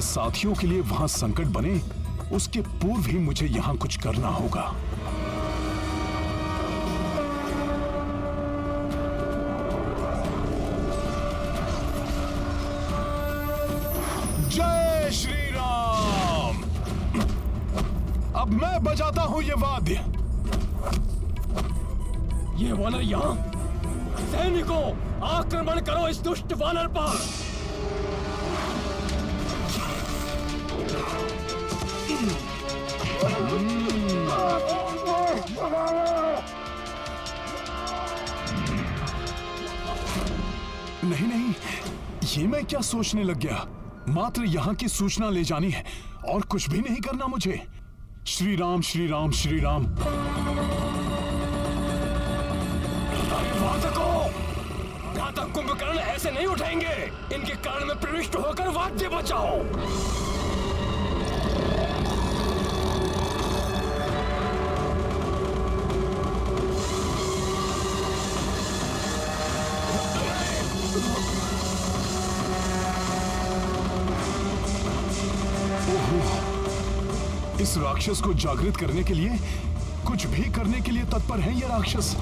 साथियों के लिए वहां संकट बने, उसके पूर्व ही मुझे यहां कुछ करना होगा। जय श्री राम। अब मैं बजाता हूं ये वाद्य। ये वानर यहाँ। सैनिकों, आक्रमण करो इस दुष्ट वानर पर। नहीं नहीं, ये मैं क्या सोचने लग गया। मात्र यहाँ की सूचना ले जानी है और कुछ भी नहीं करना मुझे। श्री राम श्री राम श्री राम। भ्राता कुंभकर्ण ऐसे नहीं उठेंगे। इनके कारण में प्रविष्ट होकर वाद्य बजाओ। इस राक्षस को जागृत करने के लिए, कुछ भी करने के लिए तत्पर है ये राक्षस।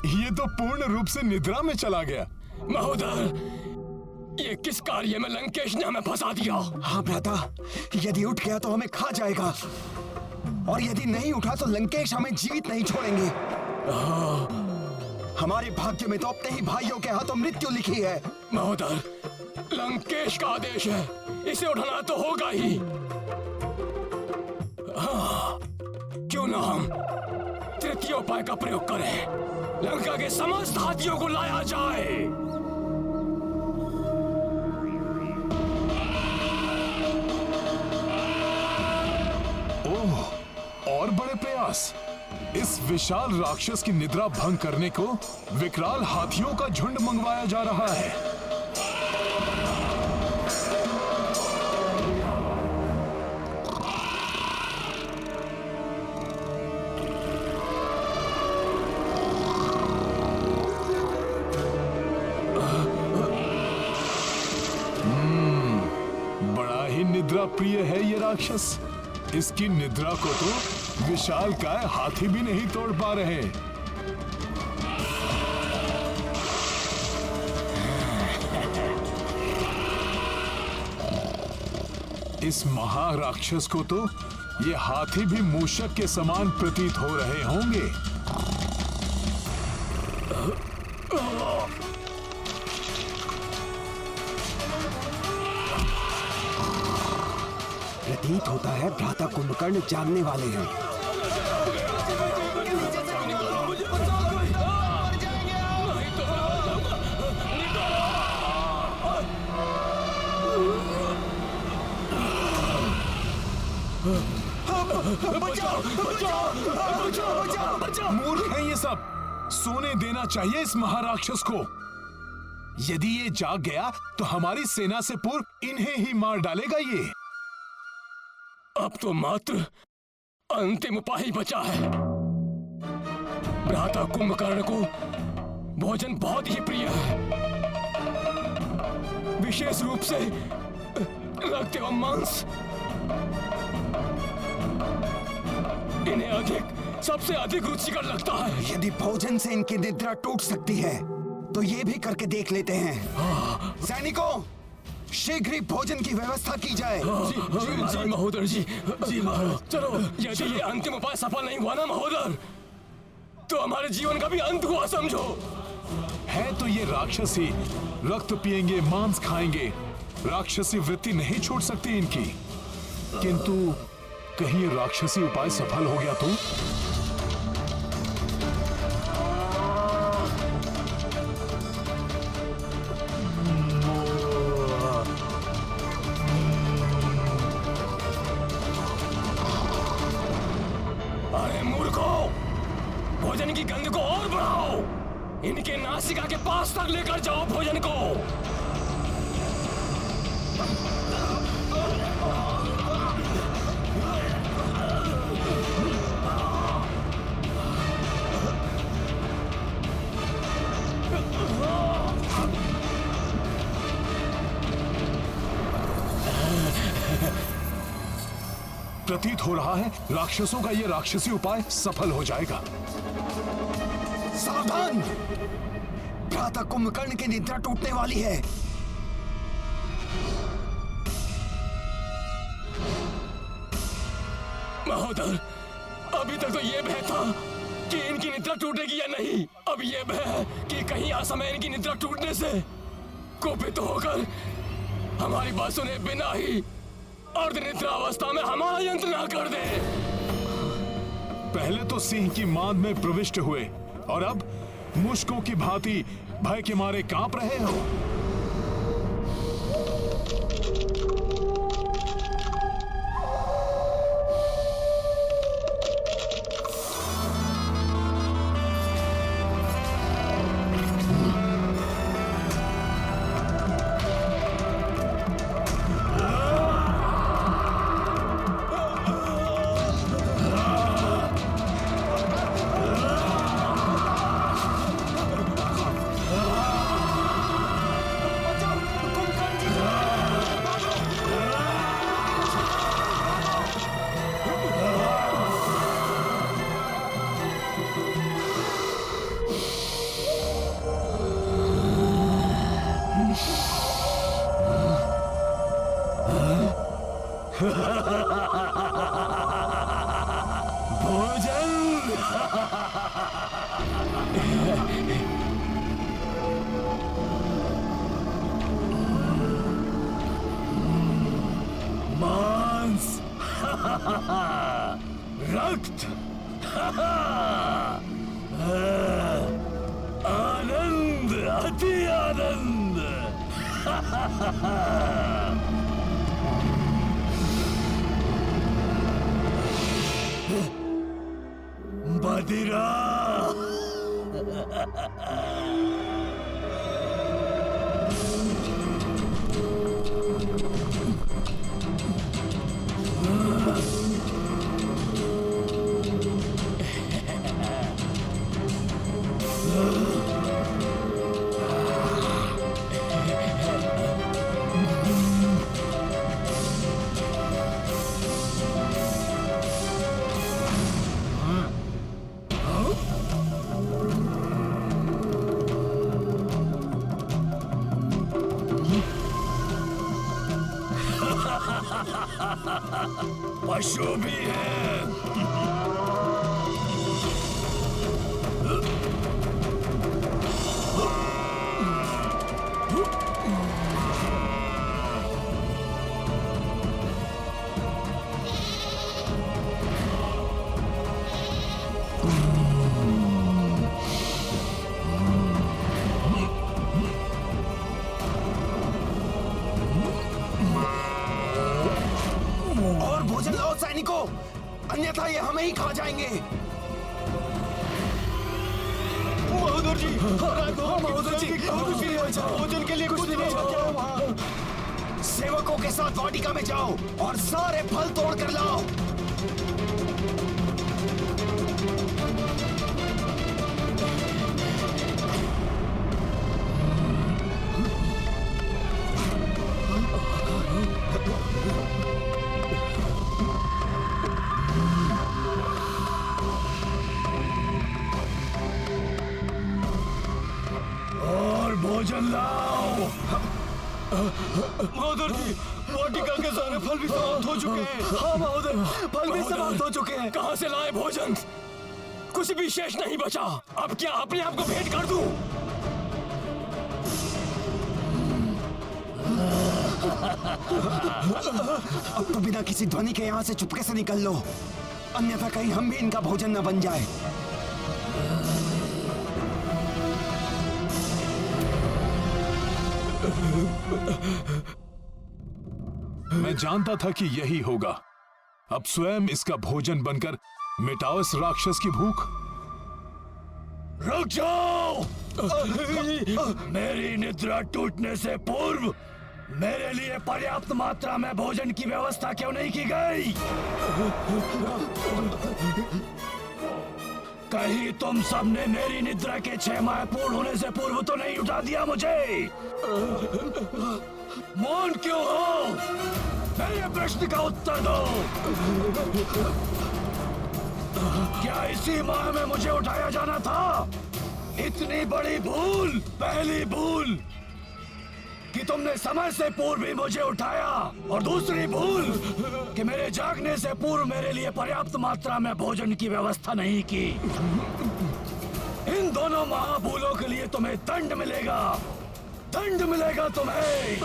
ये तो पूर्ण रूप से निद्रा में चला गया। महोदय, ये किस कार्य में लंकेश ने हमें फंसा दिया? हाँ भ्राता, यदि उठ गया तो हमें खा जाएगा, और यदि नहीं उठा तो लंकेश हमें जीवित नहीं छोड़ेंगे। हमारे भाग्य में तो अपने ही भाइयों के हाथों मृत्यु लिखी है। महोदय, लंकेश का आदेश है, इसे उठाना तो होगा ही। क्यों ना हम तृतीय उपाय का प्रयोग करें। लंका के समस्त हाथियों को लाया जाए। और बड़े प्रयास। इस विशाल राक्षस की निद्रा भंग करने को विकराल हाथियों का झुंड मंगवाया जा रहा है। बड़ा ही निद्रा प्रिय है ये राक्षस। इसकी निद्रा को तो विशालकाय हाथी भी नहीं तोड़ पा रहे। इस महाराक्षस को तो ये हाथी भी मूषक के समान प्रतीत हो रहे होंगे। प्रतीत होता है भ्राता कुंभकर्ण जागने वाले हैं। मूर्ख हैं ये सब। सोने देना चाहिए इस महाराक्षस को। यदि ये जाग गया तो हमारी सेना से पूर्व इन्हें ही मार डालेगा ये। अब तो मात्र अंतिम उपाय ही बचा है। भ्राता कुंभकर्ण को भोजन बहुत ही प्रिय है, विशेष रूप से रक्त एवं मांस। इन्हें सबसे अधिक रुचिकर लगता है। यदि भोजन से इनकी निद्रा टूट सकती है तो ये भी करके देख लेते हैं। सैनिकों, शीघ्र ही भोजन की व्यवस्था की जाए। जी महोदय जी। जी महाराज। चलो, यदि ये अंतिम उपाय सफल नहीं हुआ ना महोदय, तो हमारे जीवन का भी अंत हुआ समझो। है तो ये राक्षसी, रक्त पिएंगे, मांस खाएंगे। राक्षसी वृत्ति नहीं छूट सकती इनकी। किंतु कहीं ये राक्षसी उपाय सफल हो गया तो? भोजन की गंध को और बढ़ाओ। इनके नासिका के पास तक लेकर जाओ भोजन को। प्रतीत हो रहा है राक्षसों का यह राक्षसी उपाय सफल हो जाएगा। सावधान! भ्राता कुंभकर्ण की निद्रा टूटने वाली है। महोदर, अभी तक तो ये भय था कि इनकी निद्रा टूटेगी या नहीं। अब ये भय है कि कहीं असमय इनकी निद्रा टूटने से कुपित होकर हमारी बात सुने बिना ही अर्धनिद्रा अवस्था में हमारा यंत्र ना कर दे। पहले तो सिंह की मांद में प्रविष्ट हुए और अब मुश्कों की भांति भय के मारे कांप रहे हो। मांस, रक्त, आनंद, अति आनंद। बदिरा, पशु भी है। और भोजन लाओ सैनिकों, अन्यथा ये हमें ही खा जाएंगे। महोदर जी, महोदर जी, भोजन के लिए कुछ नहीं बचा। सेवकों के साथ वाटिका में जाओ और सारे फल तोड़ कर लाओ। और भोजन लाओ। महोदर जी, वाटिका के सारे फल भी समाप्त हो चुके हैं। हाँ महोदर, फल भी समाप्त हो चुके हैं। कहाँ से लाए भोजन? कुछ भी शेष नहीं बचा। अब क्या अपने आप को भेंट कर दूं? अब तो बिना किसी ध्वनि के यहाँ से चुपके से निकल लो, अन्यथा कहीं हम भी इनका भोजन न बन जाए। मैं जानता था कि यही होगा। अब स्वयं इसका भोजन बनकर मिटाओ इस राक्षस की भूख। रुक जाओ! मेरी निद्रा टूटने से पूर्व मेरे लिए पर्याप्त मात्रा में भोजन की व्यवस्था क्यों नहीं की गई? कहीं तुम सबने मेरी निद्रा के 6 माह पूर्ण होने से पूर्व तो नहीं उठा दिया मुझे? मौन क्यों हो? मेरे प्रश्न का उत्तर दो। क्या इसी माह में मुझे उठाया जाना था? इतनी बड़ी भूल, पहली भूल कि तुमने समय से पूर्व ही मुझे उठाया, और दूसरी भूल कि मेरे जागने से पूर्व मेरे लिए पर्याप्त मात्रा में भोजन की व्यवस्था नहीं की। इन दोनों महाभूलों के लिए तुम्हें दंड मिलेगा, दंड मिलेगा तुम्हें।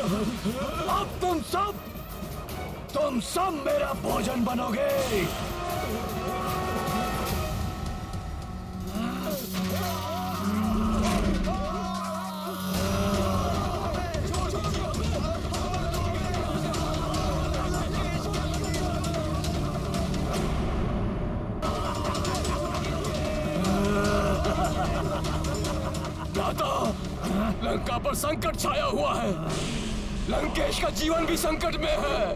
अब तुम सब मेरा भोजन बनोगे। लंका पर संकट छाया हुआ है। लंकेश का जीवन भी संकट में है।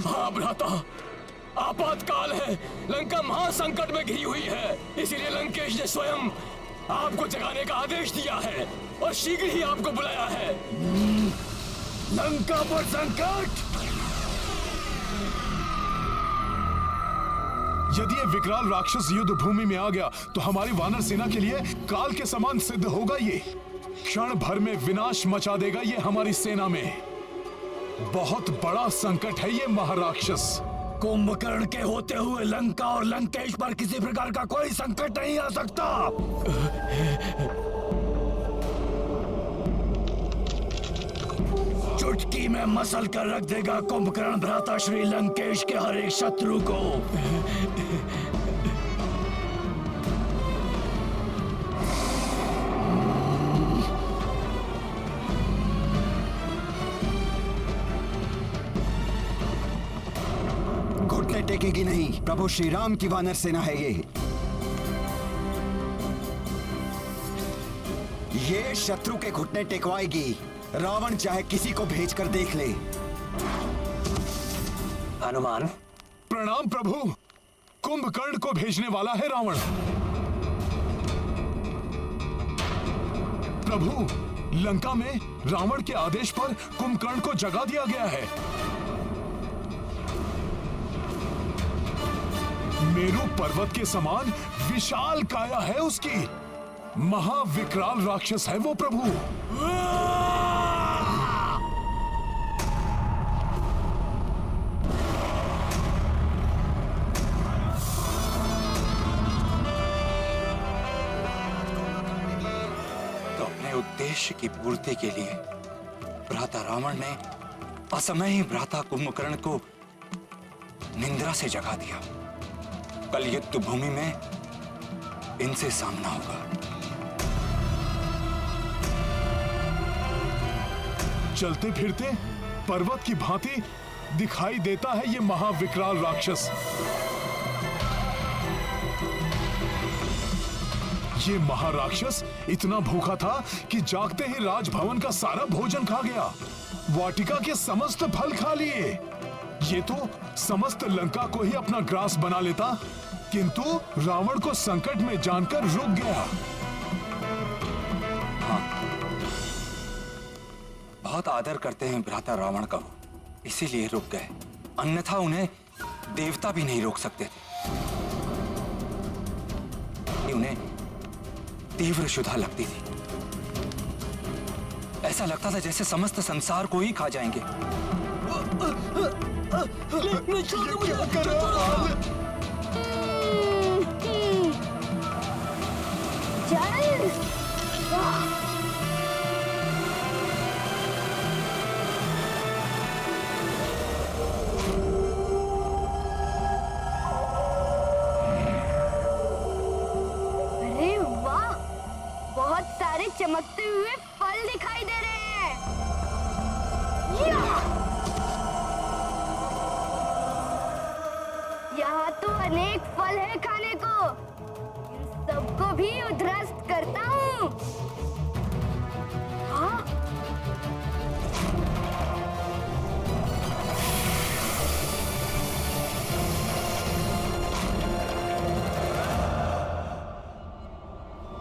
हाँ भ्राता, आपातकाल है। लंका महासंकट में घिरी हुई है। इसीलिए लंकेश ने स्वयं आपको जगाने का आदेश दिया है और शीघ्र ही आपको बुलाया है। लंका पर संकट? यदि ये विकराल राक्षस युद्ध भूमि में आ गया तो हमारी वानर सेना के लिए काल के समान सिद्ध होगा। ये क्षण भर में विनाश मचा देगा। ये हमारी सेना में बहुत बड़ा संकट है ये महाराक्षस। कुंभकर्ण के होते हुए लंका और लंकेश पर किसी प्रकार का कोई संकट नहीं आ सकता। चुटकी में मसल कर रख देगा कुंभकर्ण भ्राता श्री लंकेश के हर एक शत्रु को। घुटने टेकेगी नहीं। प्रभु श्री राम की वानर सेना है ये शत्रु के घुटने टेकवाएगी। रावण चाहे किसी को भेजकर देख ले। हनुमान। प्रणाम प्रभु। कुंभकर्ण को भेजने वाला है रावण। प्रभु, लंका में रावण के आदेश पर कुंभकर्ण को जगा दिया गया है। मेरू पर्वत के समान विशाल काया है उसकी। महाविकराल राक्षस है वो प्रभु। उद्देश्य की पूर्ति के लिए भ्राता रावण ने असमय ही भ्राता कुंभकर्ण को निंद्रा से जगा दिया। कल युद्ध भूमि में इनसे सामना होगा। चलते फिरते पर्वत की भांति दिखाई देता है ये महाविकराल राक्षस। ये महाराक्षस इतना भूखा था कि जागते ही राजभवन का सारा भोजन खा गया। वाटिका के समस्त फल खा लिए। ये तो समस्त लंका को ही अपना ग्रास बना लेता, किंतु रावण को संकट में जानकर रुक गया। हाँ, बहुत आदर करते हैं भ्राता रावण का वो, इसीलिए रुक गए। अन्यथा उन्हें देवता भी नहीं रोक सकते थे। उन्हें तीव्र क्षुधा लगती थी। ऐसा लगता था जैसे समस्त संसार को ही खा जाएंगे। चमकते हुए फल दिखाई दे रहे हैं। यहाँ तो अनेक फल है खाने को। इन सबको भी उध्वस्त करता हूँ। हाँ?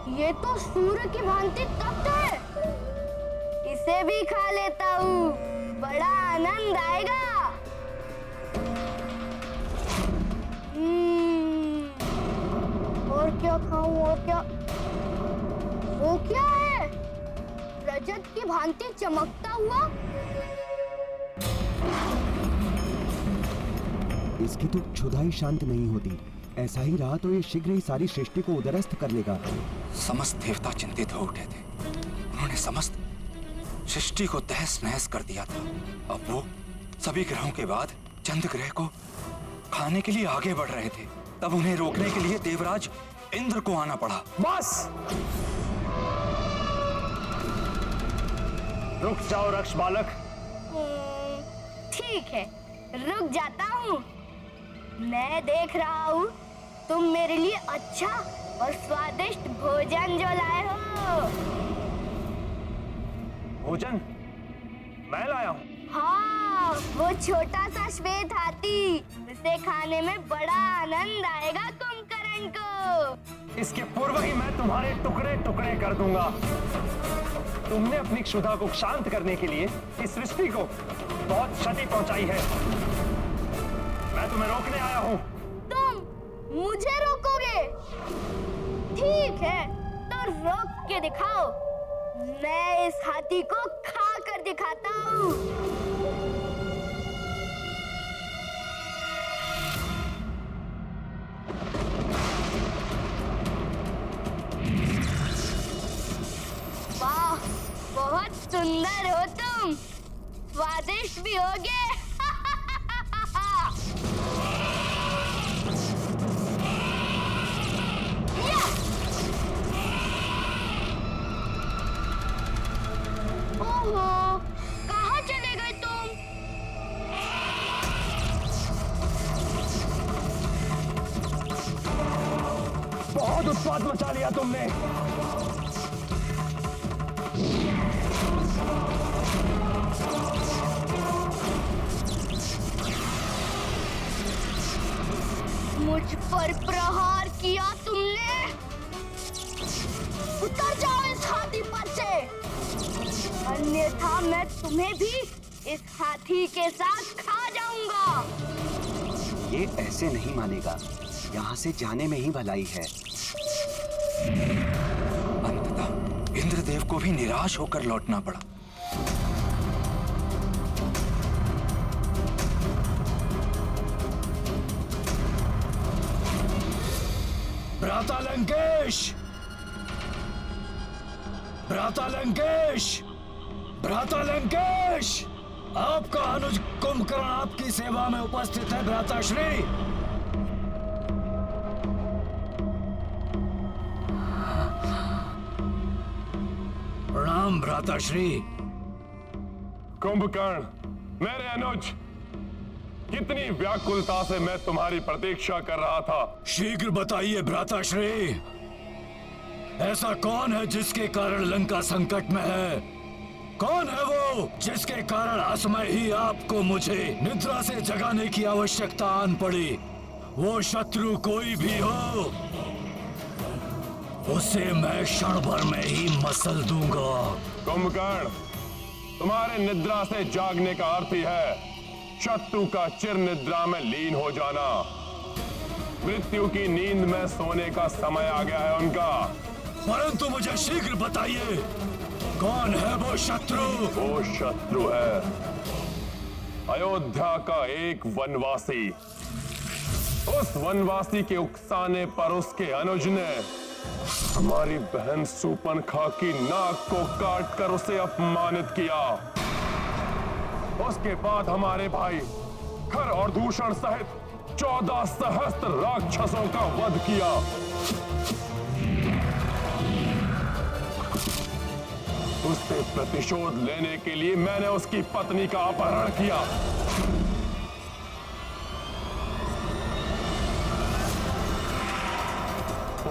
ये तो सूर्य की भांति तप्त है। इसे भी खा लेता हूँ, बड़ा आनंद आएगा। और क्या खाऊं, और क्या? वो क्या है? रजत की भांति चमकता हुआ। इसकी तो क्षुधा ही शांत नहीं होती। ऐसा ही रहा तो ये शीघ्र ही सारी सृष्टि को उद्ध्वस्त कर लेगा। समस्त देवता चिंतित हो उठे थे। उन्होंने समस्त सृष्टि को तहस नहस कर दिया था। अब वो सभी ग्रहों के बाद चंद्र ग्रह को खाने के लिए आगे बढ़ रहे थे। तब उन्हें रोकने के लिए देवराज इंद्र को आना पड़ा। बस रुक जाओ रक्ष बालक। ठीक है, रुक जाता हूँ। मैं देख रहा हूँ तुम मेरे लिए अच्छा और स्वादिष्ट भोजन जो लाए हो। भोजन मैं लाया हूँ। हाँ, वो छोटा सा श्वेत हाथी, उसे खाने में बड़ा आनंद आएगा कुंभकर्ण को। इसके पूर्व ही मैं तुम्हारे टुकड़े टुकड़े कर दूंगा। तुमने अपनी क्षुधा को शांत करने के लिए इस सृष्टि को बहुत क्षति पहुंचाई है। मैं तुम्हें रोकने आया हूँ। तुम मुझे रोकोगे? ठीक है, तो रोक के दिखाओ। मैं इस हाथी को खा कर दिखाता हूँ। वाह, बहुत सुंदर हो तुम, स्वादिष्ट भी होगे। ओहो, कहाँ चले गए तुम? बहुत उत्पात मचा लिया तुमने। मुझ पर प्रहार किया तुमने। उतर जाओ इस हाथी पर से, अन्यथा मैं तुम्हें भी इस हाथी के साथ खा जाऊंगा। ये ऐसे नहीं मानेगा। यहाँ से जाने में ही भलाई है। अंततः इंद्रदेव को भी निराश होकर लौटना पड़ा। भ्राता लंकेश, भ्राता लंकेश, भ्राता लंकेश, आपका अनुज कुंभकर्ण आपकी सेवा में उपस्थित है भ्राता श्री। प्रणाम भ्राता श्री। कुंभकर्ण, मेरे अनुज, कितनी व्याकुलता से मैं तुम्हारी प्रतीक्षा कर रहा था। शीघ्र बताइए भ्राता श्री, ऐसा कौन है जिसके कारण लंका संकट में है? कौन है वो जिसके कारण असमय ही आपको मुझे निद्रा से जगाने की आवश्यकता आन पड़ी? वो शत्रु कोई भी हो, उसे मैं क्षण भर में ही मसल दूंगा। कुंभकर्ण, तुम्हारे निद्रा से जागने का अर्थ ही है शत्रु का चिर निद्रा में लीन हो जाना। मृत्यु की नींद में सोने का समय आ गया है उनका। परंतु मुझे शीघ्र बताइए, कौन है वो शत्रु? वो शत्रु है अयोध्या का एक वनवासी। उस वनवासी के उकसाने पर उसके अनुज ने हमारी बहन सूर्पणखा की नाक को काटकर उसे अपमानित किया। उसके बाद हमारे भाई खर और दूषण सहित 14 सहस्त्र राक्षसों का वध किया। उससे प्रतिशोध लेने के लिए मैंने उसकी पत्नी का अपहरण किया।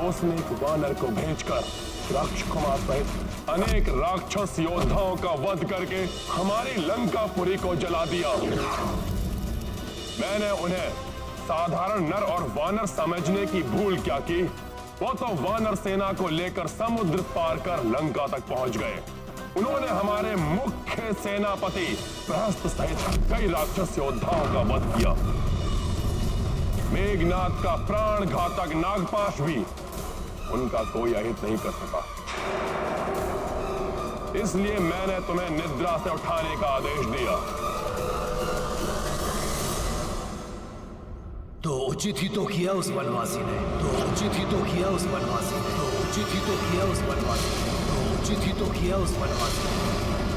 उसने एक वानर को भेजकर राक्षकुमार सहित अनेक राक्षस योद्धाओं का वध करके हमारी लंकापुरी को जला दिया। मैंने उन्हें साधारण नर और वानर समझने की भूल क्या की, वो तो वानर सेना को लेकर समुद्र पार कर लंका तक पहुंच गए। उन्होंने हमारे मुख्य सेनापति प्रहस्त सहित कई राक्षस योद्धाओं का वध किया। मेघनाथ का प्राण घातक नागपाश भी उनका कोई अहित नहीं कर सका। इसलिए मैंने तुम्हें निद्रा से उठाने का आदेश दिया। तो उचित ही तो किया उस वनवासी ने, तो उचित ही तो किया उस वनवासी ने, तो उचित ही तो किया उस वनवासी ने, तो उचित ही तो किया उस वनवासी ने।